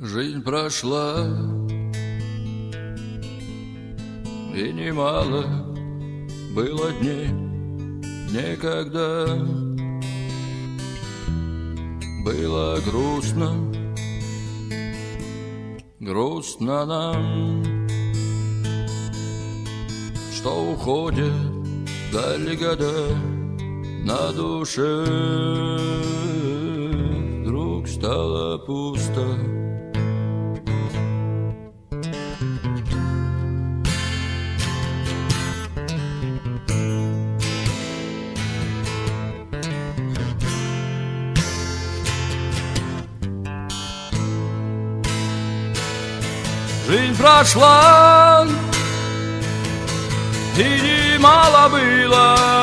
Жизнь прошла, и немало было дней, когда было грустно, грустно нам, что уходят вдаль года, на душе вдруг стало пусто. Жизнь прошла, и немало было